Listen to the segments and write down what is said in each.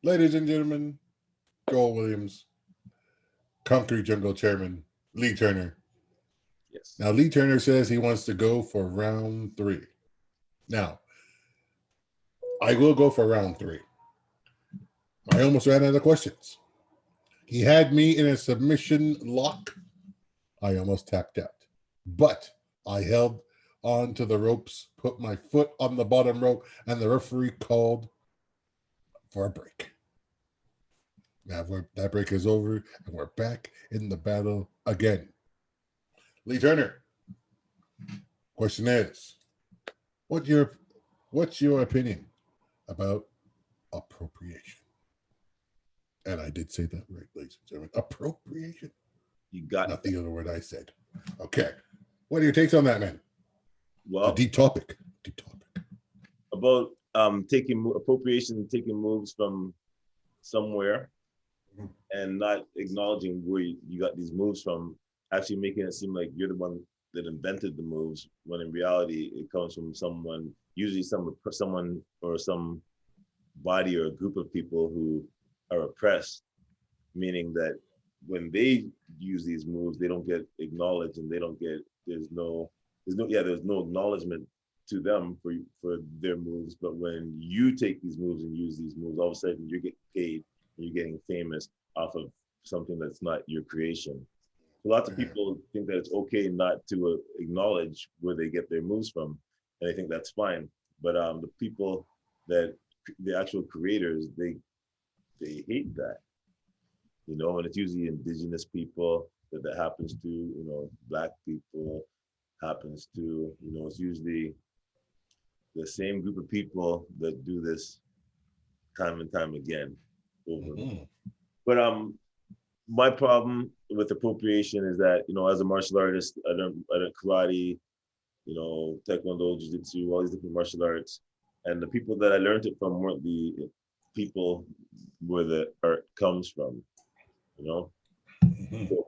Ladies and gentlemen, Joel Williams, Concrete Jungle Chairman, Lee Turner. Yes. Now, Lee Turner says he wants to go for round three. Now, I will go for round three. I almost ran out of questions. He had me in a submission lock. I almost tapped out. But I held on to the ropes, put my foot on the bottom rope, and the referee called for a break. Now that break is over, and we're back in the battle again. Lee Turner, question is, what's your opinion about appropriation? And I did say that right, ladies and gentlemen. Appropriation. You got Not the other word I said. Okay. What are your takes on that, man? well It's a deep topic. Deep topic. about taking appropriation, taking moves from somewhere and not acknowledging where you got these moves from, actually making it seem like you're the one that invented the moves, when in reality it comes from someone, usually someone or some body or a group of people who are oppressed, meaning that when they use these moves, they don't get acknowledged, and they don't get there's no acknowledgement to them for their moves. But when you take these moves and use these moves, all of a sudden you get paid and you're getting famous off of something that's not your creation. So lots of people think that it's okay not to acknowledge where they get their moves from, and I think that's fine. But the people that the actual creators, they hate that, and it's usually indigenous people that happens to, black people happens to, it's usually the same group of people that do this time and time again over. But my problem with appropriation is that, as a martial artist, I learned karate, taekwondo, jiu-jitsu, all these different martial arts, and the people that I learned it from weren't the people where the art comes from. So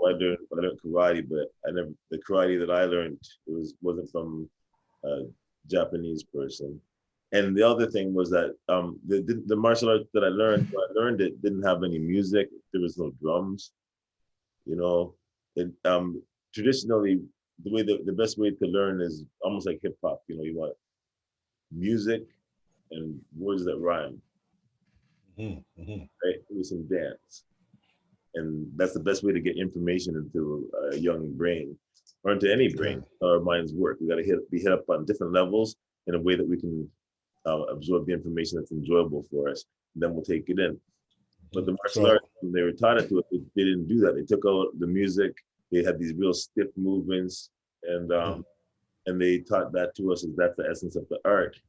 I learned karate, but the karate that I learned wasn't from a Japanese person. And the other thing was that the martial arts that I learned, when I learned it, didn't have any music. There was no drums. It, traditionally, the best way to learn is almost like hip hop. You want music and words that rhyme, right? With some dance. And that's the best way to get information into a young brain, or into any brain. Our minds work. We got to be hit up on different levels in a way that we can absorb the information that's enjoyable for us. And then we'll take it in. But the martial arts, when they were taught it to us, they didn't do that. They took out the music. They had these real stiff movements, and they taught that to us as that's the essence of the art.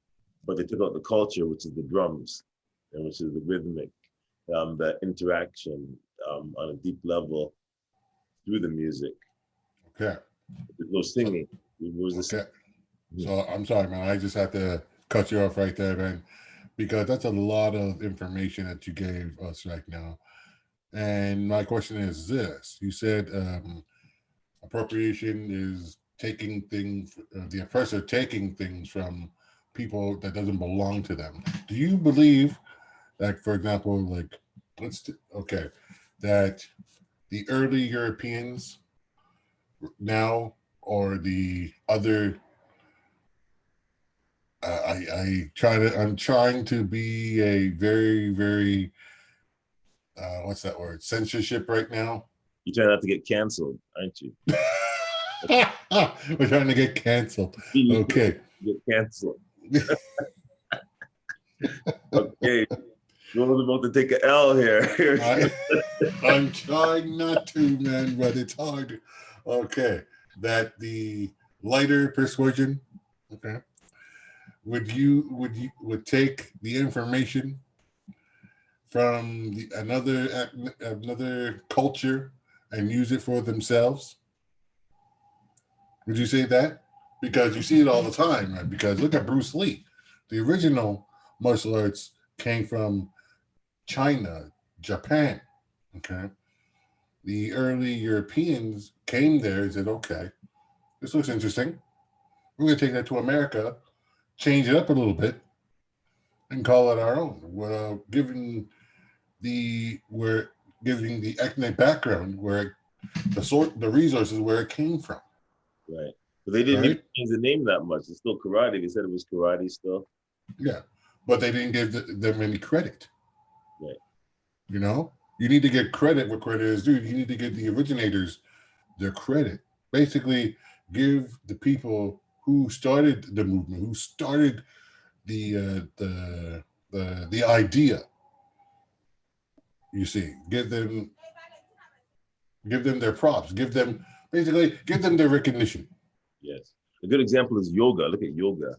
But they took out the culture, which is the drums, and which is the rhythmic, the interaction on a deep level through the music. Okay. There's no singing. So I'm sorry, man. I just have to cut you off right there, man, because that's a lot of information that you gave us right now. And my question is this: you said appropriation is taking things, the oppressor taking things from people that doesn't belong to them. Do you believe that, for example, like that the early Europeans now, or the other, I'm trying to be a very, very what's that word, censorship right now. You're trying not to get canceled, aren't you? We're trying to get canceled. Okay. Get canceled. Okay. Joel's about to take an L here. I'm trying not to, man, but it's hard. Okay. That the lighter persuasion, okay, would take the information from another culture and use it for themselves? Would you say that? Because you see it all the time, right? Because look at Bruce Lee. The original martial arts came from China, Japan. Okay. The early Europeans came there and said, okay, this looks interesting. We're going to take that to America, change it up a little bit, and call it our own without giving we're giving the ethnic background where the resources where it came from, Right. But they didn't even right? change the name that much. It's still karate. They said it was karate still. Yeah, but they didn't give them any credit. Right. You know, you need to get credit where credit is due. You need to give the originators their credit. Basically, give the people who started the movement, who started the the idea. You see, give them their props. Give them their recognition. Yes. A good example is yoga. Look at yoga.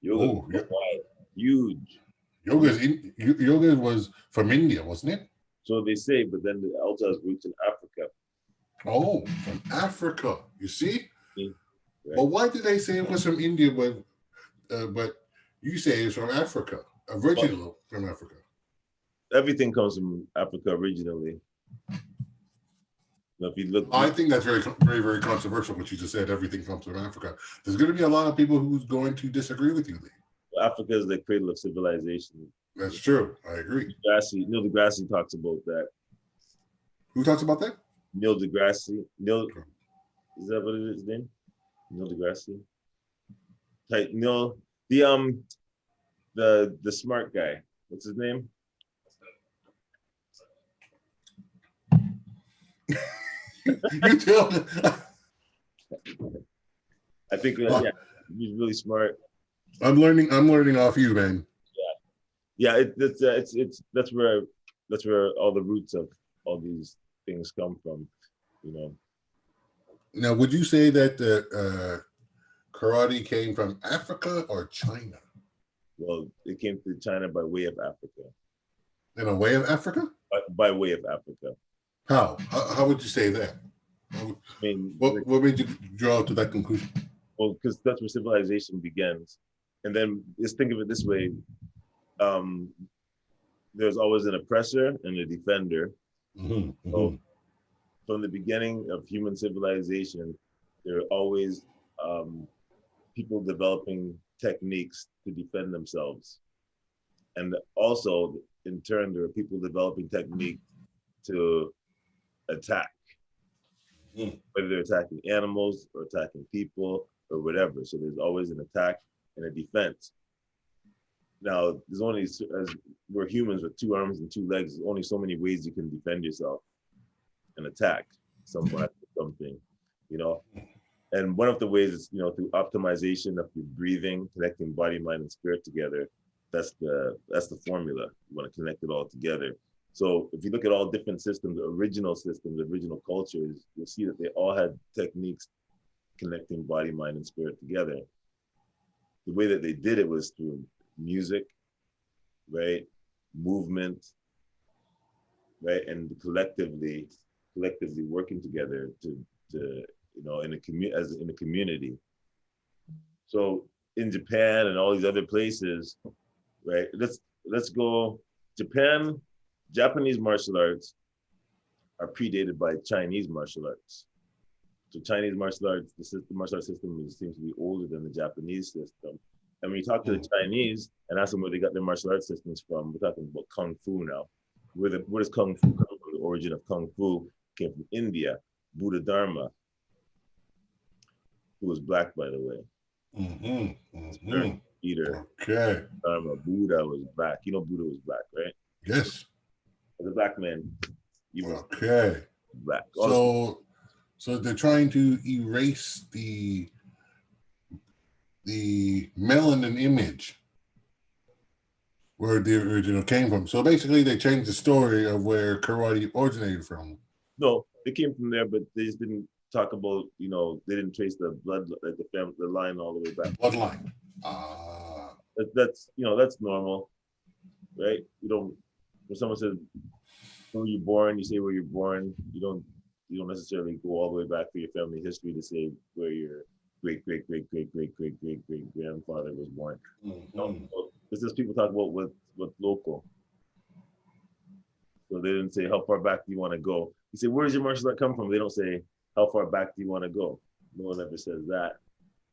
Yoga Oh, yeah. wide, huge. Yoga was from India, wasn't it? So they say, but then it also has roots in Africa. Oh, from Africa. You see, Right. but why did they say it was from India? But you say it's from Africa, But original from Africa. everything comes from Africa originally. Now, if you look I deep, think that's very controversial. What you just said, everything comes from Africa. There's going to be a lot of people who's going to disagree with you, Lee. Africa is the cradle of civilization. That's true. I agree. Neil deGrasse talks about that. Who talks about that? Neil deGrasse. Neil, is that what it is? His name? Neil deGrasse. Neil, the smart guy. What's his name? You tell me. I think yeah, he's really smart. I'm learning off you, man. Yeah, it's that's where all the roots of all these things come from, you know. Now, would you say that karate came from Africa or China? Well, it came to China by way of Africa. In a way of Africa? By way of Africa. How would you say that? I mean, What made you draw to that conclusion? well, because that's where civilization begins. And then just think of it this way: there's always an oppressor and a defender. Mm-hmm, So from the beginning of human civilization, there are always people developing techniques to defend themselves. And also, in turn, there are people developing techniques to attack, whether they're attacking animals or attacking people or whatever. So there's always an attack and a defense. Now, there's only, as we're humans with 2 arms and 2 legs, there's only so many ways you can defend yourself and attack someone or something, you know. And one of the ways is, you know, through optimization of your breathing, connecting body, mind, and spirit together. That's the formula. You want to connect it all together. So if you look at all different systems, original cultures, you'll see that they all had techniques connecting body, mind, and spirit together. The way that they did it was through music, right? Movement, right? And collectively working together to you know, in a community. So in Japan and all these other places, right? Let's go. Japanese martial arts are predated by Chinese martial arts. So Chinese martial arts, the martial arts system seems to be older than the Japanese system. And when you talk to the Chinese and ask them where they got their martial arts systems from, we're talking about Kung Fu now. Where does Kung Fu come from? The origin of Kung Fu came from India. Buddha Dharma, who was black, by the way. Peter. Okay. Buddha was black. You know Buddha was black, right? Yes. As a black man, he was black. So they're trying to erase the melanin image where the original came from. So basically, they changed the story of where karate originated from. No, they came from there, but they just didn't talk about, you know, they didn't trace the blood, like the line all the way back. Bloodline. That's you know, that's normal, right? You don't. When someone says where you're born, you say where you're born. You don't necessarily go all the way back to your family history to say where your great grandfather was born. No, it's just people talk about what's local. So they didn't say how far back do you want to go. You say, where does your martial art come from? They don't say how far back do you want to go. No one ever says that.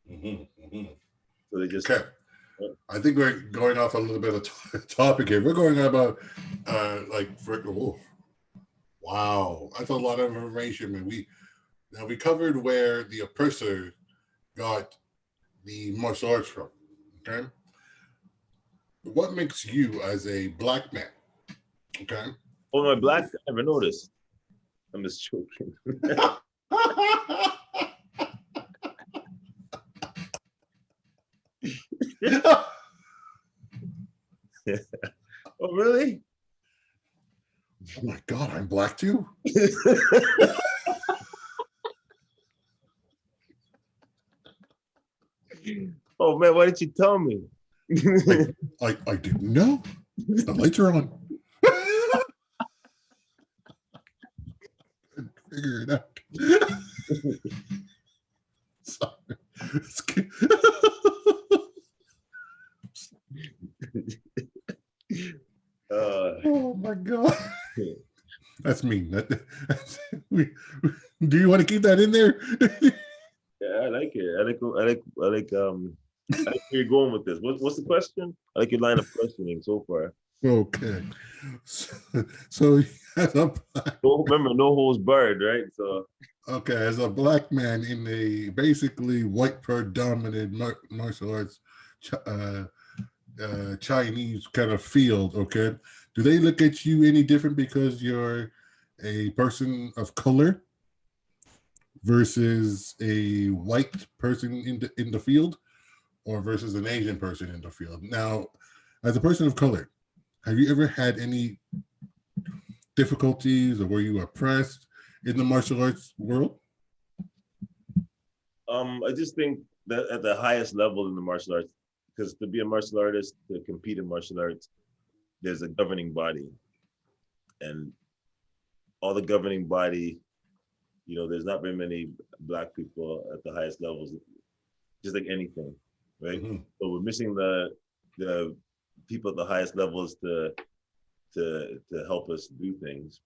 So they just I think we're going off a little bit of topic here. We're going about wow, that's a lot of information, man. We covered where the oppressor got the martial arts from. Okay, what makes you as a black man? Okay. Oh, my black, I never noticed. I'm just joking. Oh, really? Oh my God, I'm black too. Oh man, why didn't you tell me? I didn't know. The lights are on. Figure it out. Sorry. Oh my God. That's mean. Do you want to keep that in there? Yeah, I like it. I like where you're going with this. What's the question? I like your line of questioning so far. Okay. So as a Remember, no holes barred, right? So okay, as a black man in a basically white predominant martial arts Chinese kind of field, okay, do they look at you any different because you're a person of color versus a white person in the field, or versus an Asian person in the field? Now, as a person of color, have you ever had any difficulties, or were you oppressed in the martial arts world? I just think that at the highest level in the martial arts, because to be a martial artist, to compete in martial arts, there's a governing body, and all the governing body, there's not very many black people at the highest levels, just like anything, right? Mm-hmm. So we're missing the people at the highest levels to help us do things.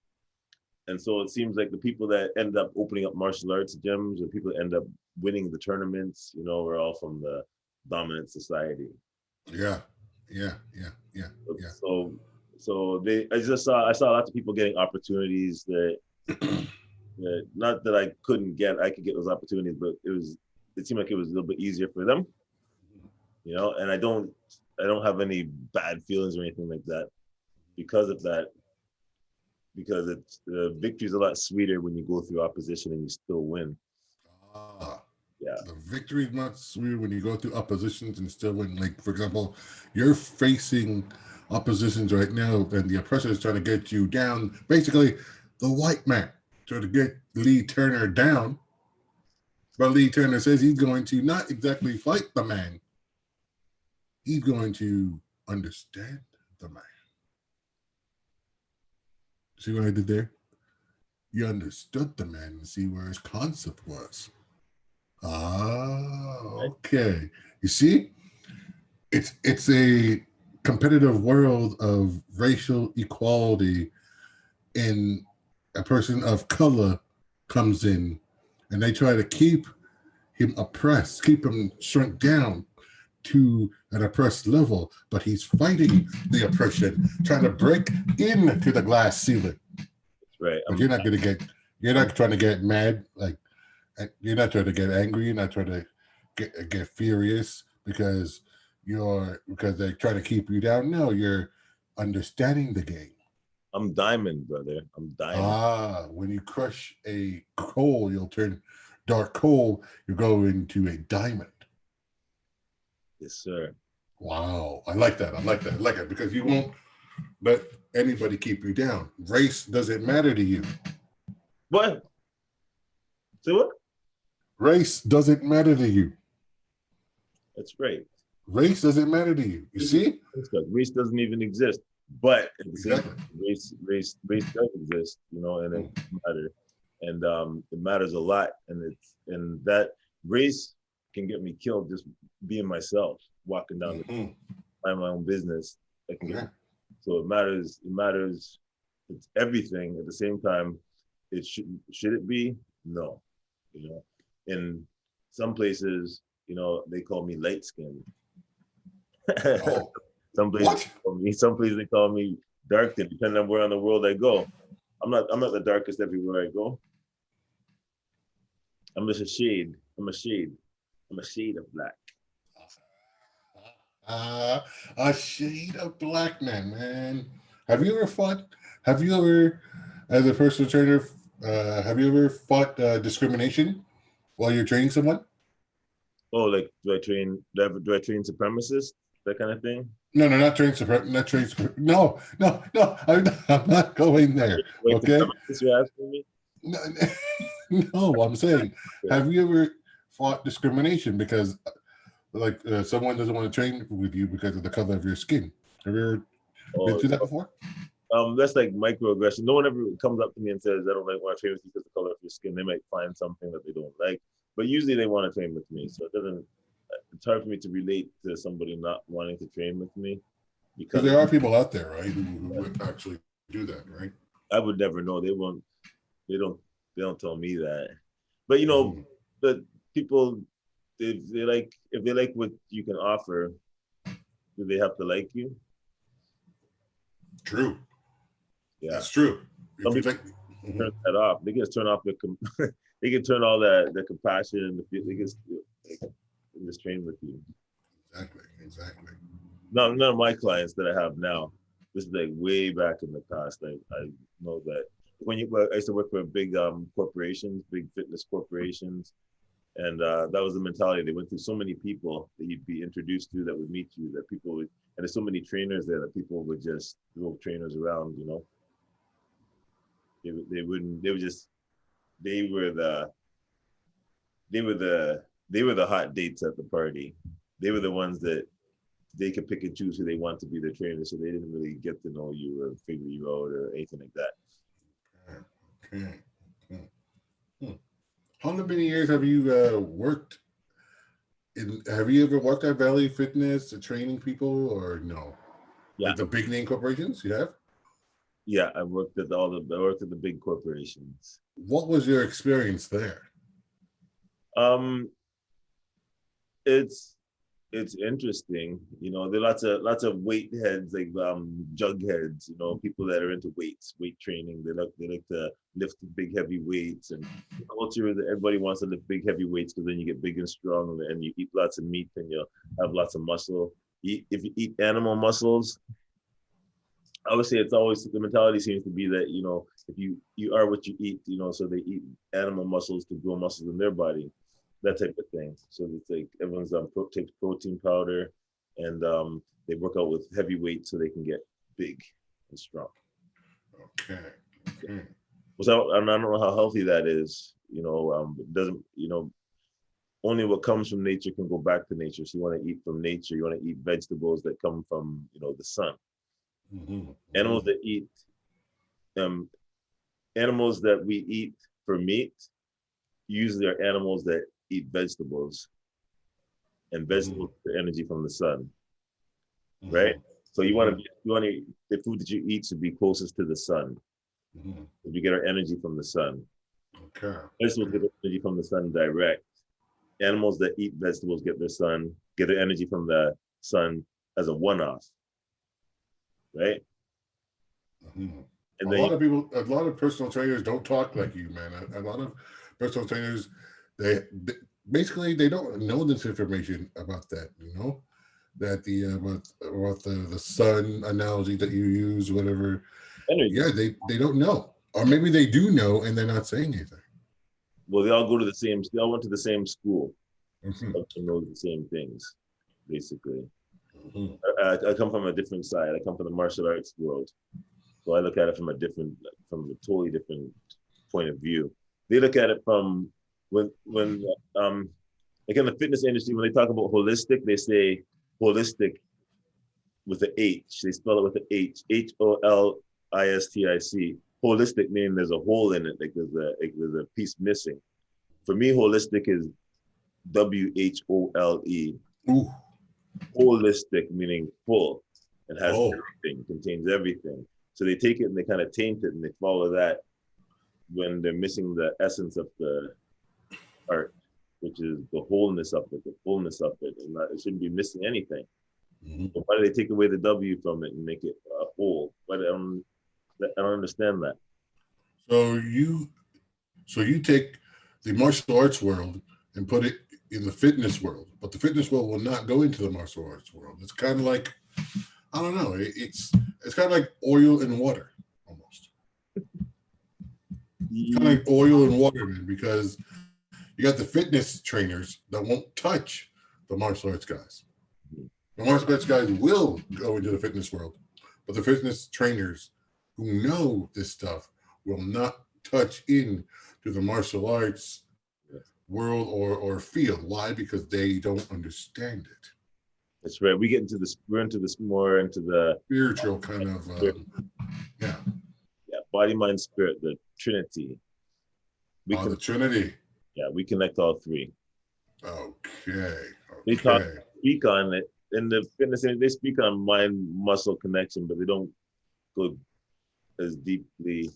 And so it seems like the people that end up opening up martial arts gyms, or people that end up winning the tournaments, are all from the dominant society. Yeah. I saw lots of people getting opportunities that not that I couldn't get. I could get those opportunities, but it seemed like it was a little bit easier for them, and I don't have any bad feelings or anything like that because of that, because it's the victory is a lot sweeter when you go through opposition and you still win. Yeah, the victory is much sweeter when you go through oppositions and still win. Like, for example, you're facing oppositions right now, and the oppressor is trying to get you down. Basically, the white man trying to get Lee Turner down, but Lee Turner says he's going to not exactly fight the man. He's going to understand the man. See what I did there? You understood the man and see where his concept was. Ah, okay. You see, it's a competitive world of racial equality, and a person of color comes in, and they try to keep him oppressed, keep him shrunk down to an oppressed level, but he's fighting the oppression, trying to break into the glass ceiling. that's right. But you're not trying to get mad, like you're not trying to get angry, you're not trying to get furious because they're trying to keep you down. No, you're understanding the game. I'm diamond, brother. I'm diamond. Ah, when you crush a coal, you'll turn dark coal, you go into a diamond. Yes, sir. Wow. I like that. I like it because you won't let anybody keep you down. Race doesn't matter to you. What? Say what? Race doesn't matter to you. That's right. Race doesn't matter to you. You see? Race doesn't even exist. But at the same Exactly. time, race does exist, and it matters. And it matters a lot. And that race can get me killed just being myself, walking down the mind my own business. That can get me. So it matters. It matters. It's everything. At the same time, it should it be? No. In some places, they call me light skinned. Oh, Some places what? call me, some places they call me Darkton, depending on where in the world I go. I'm not the darkest everywhere I go. I'm just a shade. I'm a shade. I'm a shade of black. Uh, a shade of black man. Have you ever fought? Have you ever, as a personal trainer, have you ever fought discrimination while you're training someone? Oh, like do I train supremacists? That kind of thing? No, no, not training. Not training. No, no, no. I'm not going there. Wait, Okay. supremacists you're asking me? No, no, I'm saying, Yeah. have you ever fought discrimination because, like, someone doesn't want to train with you because of the color of your skin? Have you ever been Oh, through that before? that's like microaggression. No one ever comes up to me and says, I don't like want to train with you because of the color of your skin. They might find something that they don't like, but usually they want to train with me. So it's hard for me to relate to somebody not wanting to train with me Because because there are people out there, right, who would actually do that, right? I would never know. They don't, they don't tell me that. But Mhm. the people, if they like what you can offer, do they have to like you? True. Yeah. That's true. Some If you people think, turn mhm. that off. They can turn off they can turn all the compassion and they can just train with you. Exactly, exactly. No, none of my clients that I have now. This is like way back in the past. I know that I used to work for big corporations, big fitness corporations, and that was the mentality. They went through so many people that you'd be introduced to that would meet you, that people would, and there's so many trainers there that people would just throw trainers around. They would just they were the they were the hot dates at the party. They were the ones that they could pick and choose who they want to be their trainer, so they didn't really get to know you or figure you out or anything like that. Okay. Okay. Hmm. How many years have you worked have you ever worked at Valley Fitness training people or no? Yeah, Like the big name corporations you have? yeah. I worked at the big corporations. What was your experience there? Um, it's it's interesting. There are lots of weight heads, like jug heads. People that are into weight training. They like to lift big heavy weights, and the culture is that everybody wants to lift big heavy weights because then you get big and strong, and you eat lots of meat, and you'll have lots of muscle. If you eat animal muscles, I would say it's always the mentality seems to be that if you are what you eat, so they eat animal muscles to grow muscles in their body, that type of thing. So it's like everyone's takes protein powder, and they work out with heavy weights so they can get big and strong. Okay. Okay. So I don't know how healthy that is. It doesn't. Only what comes from nature can go back to nature. So you want to eat from nature. You want to eat vegetables that come from the sun. Mm-hmm. Animals Mm-hmm. that eat um, animals that we eat for meat usually are animals that eat vegetables, and Mm-hmm. vegetables get energy from the sun, right? Mm-hmm. So Mm-hmm. you want to the food that you eat should be closest to the sun. Mm-hmm. We get our energy from the sun. Okay. Vegetables Okay. get energy from the sun direct. Animals that eat vegetables get their energy from the sun as a one-off, right? Mm-hmm. And A then lot of people, a lot of personal trainers don't talk like you, man. A lot of personal trainers, they basically they don't know this information about that. That the about the sun analogy that you use, whatever. energy. Yeah, they don't know, or maybe they do know and they're not saying anything. Well, they all went to the same school, so Mm-hmm. everyone knows the same things, basically. Mm-hmm. I come from a different side. I come from the martial arts world. So I look at it from a totally different point of view. They look at it from when like in the fitness industry, when they talk about holistic, they say holistic with the H. They spell it with the HOLISTIC. Holistic meaning there's a hole in it, like there's a piece missing. For me, holistic is WHOLE. Ooh. Holistic meaning full. It has Oh. everything, contains everything. So they take it and they kind of taint it and they follow that when they're missing the essence of the art, which is the wholeness of it, the fullness of it, and it shouldn't be missing anything. Mhm. Why do they take away the W from it and make it whole? But I don't understand that. So you take the martial arts world and put it in the fitness world, but the fitness world will not go into the martial arts world. It's kind of like, I don't know. It's kind of like oil and water almost. It's kind of Ye- like oil and water, man, because you got the fitness trainers that won't touch the martial arts guys. The martial arts guys will go into the fitness world, but the fitness trainers who know this stuff will not touch in to the martial arts world or field. Why? Because they don't understand it. That's right. We get into this. We're into this more into the Spiritual kind of, spirit, yeah. yeah, body, mind, spirit, the Trinity. We Oh, can, the Trinity. yeah, we connect all three. Okay. They Okay. speak on it in the fitness. They speak on mind muscle connection, but they don't go as deeply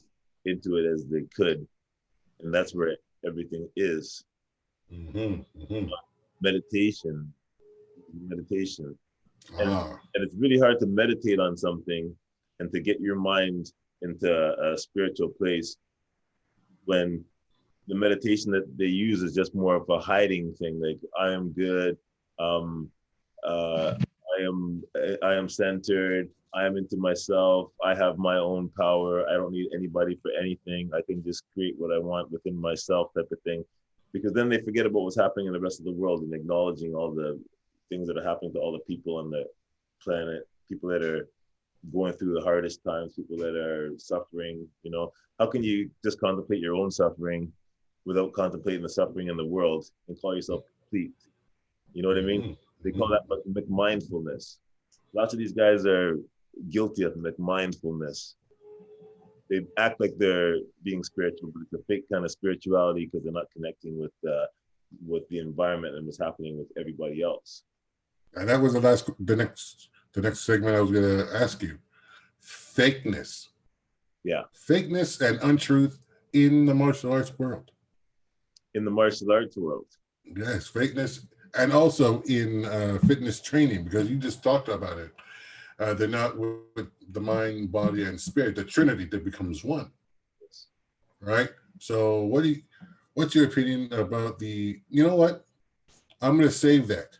into it as they could, and that's where everything is. Mm-hmm. Mm-hmm. Meditation, meditation, and Ah. and it's really hard to meditate on something and to get your mind into a spiritual place when the meditation that they use is just more of a hiding thing. Like I am good, um, uh, I am centered. I am into myself. I have my own power. I don't need anybody for anything. I can just create what I want within myself, type of thing. Because then they forget about what's happening in the rest of the world and acknowledging all the things that are happening to all the people on the planet, people that are going through the hardest times, people that are suffering. How can you just contemplate your own suffering without contemplating the suffering in the world and call yourself complete? You know what I mean? Mm-hmm. They call Mm-hmm. that mindfulness. Lots of these guys are guilty of mindfulness. They act like they're being spiritual, but it's a fake kind of spirituality because they're not connecting with the environment and what's happening with everybody else. And that was the next segment I was going to ask you. Fakeness. Yeah, Fakeness and untruth in the martial arts world. in the martial arts world. Yes, fakeness, and also in fitness training, because you just talked about it. They're not with the mind, body, and spirit, the Trinity that becomes one, right? So, what's your opinion about the? You know what? I'm going to save that.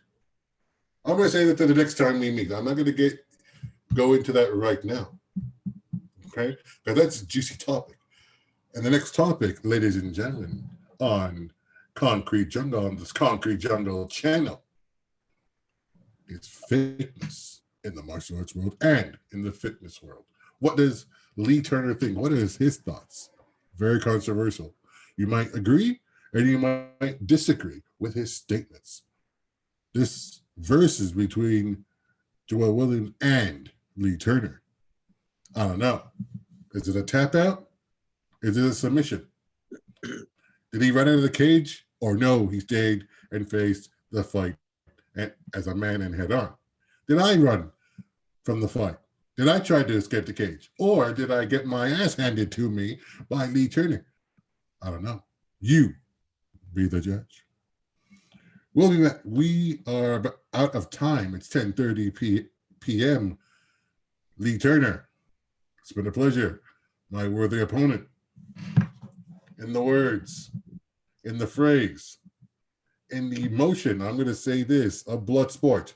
I'm going to save that to the next time we meet. I'm not going to go into that right now, okay? Because that's a juicy topic. And the next topic, ladies and gentlemen, on Concrete Jungle, on this Concrete Jungle channel, is fitness in the martial arts world and in the fitness world. What does Lee Turner think? What is his thoughts? Very controversial. You might agree and you might disagree with his statements. This versus between Joel Williams and Lee Turner. I don't know. Is it a tap out? Is it a submission? Did he run out of the cage? Or no, he stayed and faced the fight as a man and head on? Did I run from the fight? Did I try to escape the cage? Or did I get my ass handed to me by Lee Turner? I don't know. You be the judge. We'll be back. We are out of time. It's 10:30 p.m. Lee Turner, it's been a pleasure. My worthy opponent. In the words, in the phrase, in the emotion, I'm going to say this, a blood sport.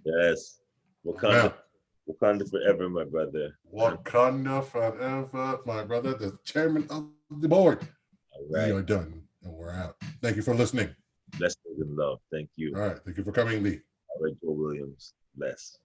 Yes. Wakanda, Now, Wakanda forever, my brother. Wakanda forever, my brother, the chairman of the board. All We right. are done and we're out. Thank you for listening. Blessings and love. Thank you. All right. Thank you for coming, Lee. All right, Joe Williams. Bless.